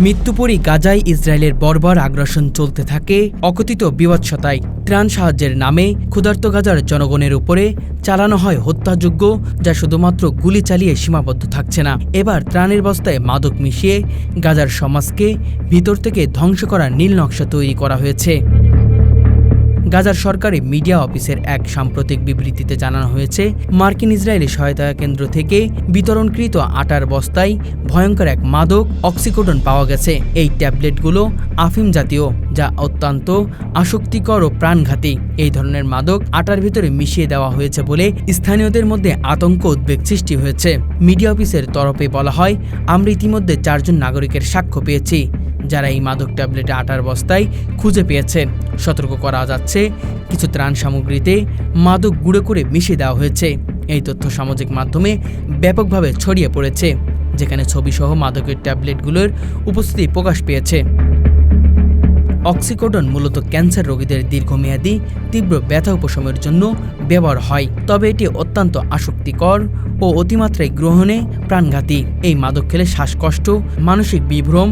মৃত্যুপরী গাজায় ইসরায়েলের বর্বর আগ্রাসন চলতে থাকে অকথিত বিভৎসতায়। ত্রাণ সাহায্যের নামে ক্ষুধার্ত গাজার জনগণের উপরে চালানো হয় হত্যাযজ্ঞ, যা শুধুমাত্র গুলি চালিয়ে সীমাবদ্ধ থাকছে না। এবার ত্রাণের বস্তায় মাদক মিশিয়ে গাজার সমাজকে ভিতর থেকে ধ্বংস করার নীল নকশা তৈরি করা হয়েছে। গাজার সরকারি মিডিয়া অফিসের এক সাম্প্রতিক বিবৃতিতে জানানো হয়েছে, মার্কিন ইসরায়েলি সহায়তা কেন্দ্র থেকে বিতরণকৃত আটার বস্তায় ভয়ঙ্কর এক মাদক অক্সিকোডন পাওয়া গেছে। এই ট্যাবলেটগুলো আফিম জাতীয়, যা অত্যন্ত আসক্তিকর ও প্রাণঘাতী। এই ধরনের মাদক আটার ভিতরে মিশিয়ে দেওয়া হয়েছে বলে স্থানীয়দের মধ্যে আতঙ্ক উদ্বেগ সৃষ্টি হয়েছে। মিডিয়া অফিসের তরফে বলা হয়, আমরা ইতিমধ্যে 4 জন নাগরিকের সাক্ষ্য পেয়েছি যারা এই মাদক ট্যাবলেটে আটার বস্তায় খুঁজে পেয়েছেন। সতর্ক করা যাচ্ছে, কিছু ত্রাণ সামগ্রীতে মাদক গুঁড়ো করে মিশিয়ে দেওয়া হয়েছে। এই তথ্য সামাজিক মাধ্যমে ব্যাপকভাবে ছড়িয়ে পড়েছে, যেখানে ছবিসহ মাদকের ট্যাবলেটগুলোর উপস্থিতি প্রকাশ পেয়েছে। অক্সিকোডন মূলত ক্যান্সার রোগীদের দীর্ঘমেয়াদী তীব্র ব্যথা উপশমের জন্য ব্যবহার হয়, তবে এটি অত্যন্ত আসক্তিকর ও অতিমাত্রায় গ্রহণে প্রাণঘাতী। এই মাদক খেলে শ্বাসকষ্ট, মানসিক বিভ্রম,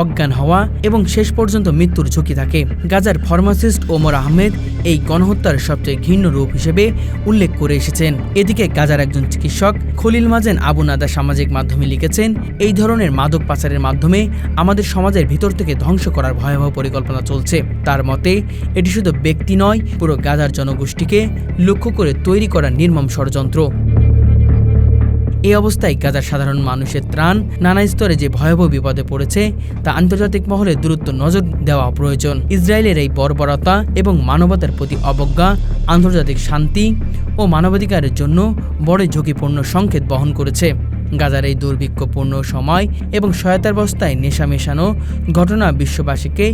অজ্ঞান হওয়া এবং শেষ পর্যন্ত মৃত্যুর ঝুঁকি থাকে। গাজার ফার্মাসিস্ট ওমর আহমেদ এই গণহত্যার সবচেয়ে ঘৃণ্য রূপ হিসেবে উল্লেখ করে এসেছেন। এদিকে গাজার একজন চিকিৎসক খলিল মাজেন আবু নাদা সামাজিক মাধ্যমে লিখেছেন, এই ধরনের মাদক পাচারের মাধ্যমে আমাদের সমাজের ভিতর থেকে ধ্বংস করার ভয়াবহ পরিকল্পনা চলছে। তার মতে, এটি শুধু ব্যক্তি নয়, পুরো গাজার জনগোষ্ঠীকে লক্ষ্য করে তৈরি করা নির্মম ষড়যন্ত্র। এই অবস্থায় গাজার সাধারণ মানুষের ত্রাণ নানা স্তরে যে ভয়াবহ বিপদে পড়েছে তা আন্তর্জাতিক মহলে দ্রুত নজর দেওয়া প্রয়োজন। ইসরায়েলের এই বর্বরতা এবং মানবতার প্রতি অবজ্ঞা আন্তর্জাতিক শান্তি ও মানবাধিকারের জন্য বড় ঝুঁকিপূর্ণ সংকেত বহন করেছে। গাজার এই দুর্ভিক্ষপূর্ণ সময় এবং সহায়তার বস্তায় নেশা মেশানো ঘটনা বিশ্ববাসীকে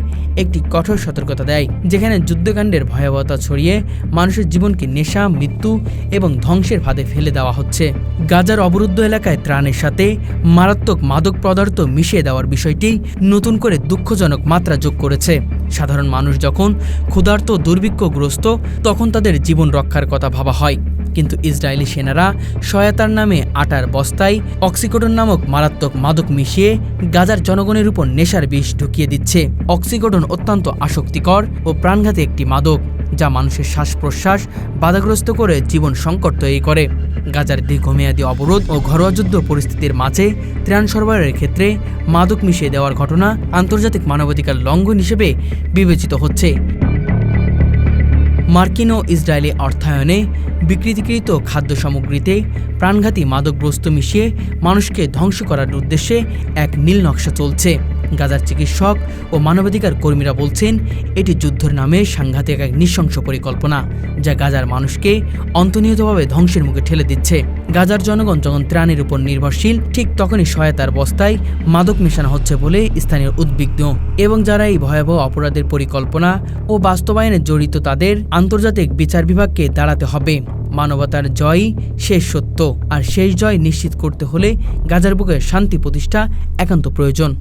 একটি কঠোর সতর্কতা দেয়, যেখানে যুদ্ধকাণ্ডের ভয়াবহতা ছড়িয়ে মানুষের জীবনকে নেশা, মৃত্যু এবং ধ্বংসের ফাঁদে ফেলে দেওয়া হচ্ছে। গাজার অবরুদ্ধ এলাকায় ত্রাণের সাথে মারাত্মক মাদক পদার্থ মিশিয়ে দেওয়ার বিষয়টি নতুন করে দুঃখজনক মাত্রা যোগ করেছে। সাধারণ মানুষ যখন ক্ষুধার্ত দুর্ভিক্ষগ্রস্ত, তখন তাদের জীবন রক্ষার কথা ভাবা হয়, কিন্তু ইসরায়েলি সেনারা সহায়তার নামে আটার বস্তায় অক্সিকোডন নামক মারাত্মক মাদক মিশিয়ে গাজার জনগণের উপর নেশার বিষ ঢুকিয়ে দিচ্ছে। অক্সিকোডন অত্যন্ত আসক্তিকর ও প্রাণঘাতী একটি মাদক, যা মানুষের শ্বাস প্রশ্বাস বাধাগ্রস্ত করে জীবন সংকট তৈরি করে। গাজার দীর্ঘমেয়াদী অবরোধ ও ঘরোয়া যুদ্ধ পরিস্থিতির মাঝে ত্রাণ সরবরাহের ক্ষেত্রে মাদক মিশিয়ে দেওয়ার ঘটনা আন্তর্জাতিক মানবাধিকার লঙ্ঘন হিসেবে বিবেচিত হচ্ছে। মার্কিন ও ইসরায়েলি অর্থায়নে বিকৃতিকৃত খাদ্য সামগ্রীতে প্রাণঘাতী মাদক বস্তু মিশিয়ে মানুষকে ধ্বংস করার উদ্দেশ্যে এক নীল নকশা চলছে। গাজার চিকিৎসক ও মানবাধিকার কর্মীরা বলছেন, এটি যুদ্ধের নামে সাংঘাতিক এক নৃশংস পরিকল্পনা, যা গাজার মানুষকে অন্তর্নিহিতভাবে ধ্বংসের মুখে ঠেলে দিচ্ছে। গাজার জনগণ যখন ত্রাণের উপর নির্ভরশীল, ঠিক তখনই সহায়তার বস্তায় মাদক মেশানো হচ্ছে বলে স্থানীয় উদ্বিগ্ন। এবং যারা এই ভয়াবহ অপরাধের পরিকল্পনা ও বাস্তবায়নে জড়িত, তাদের আন্তর্জাতিক বিচার বিভাগকে দাঁড়াতে হবে। মানবতার জয়ই শেষ সত্য, আর শেষ জয় নিশ্চিত করতে হলে গাজার বুকে শান্তি প্রতিষ্ঠা একান্ত প্রয়োজন।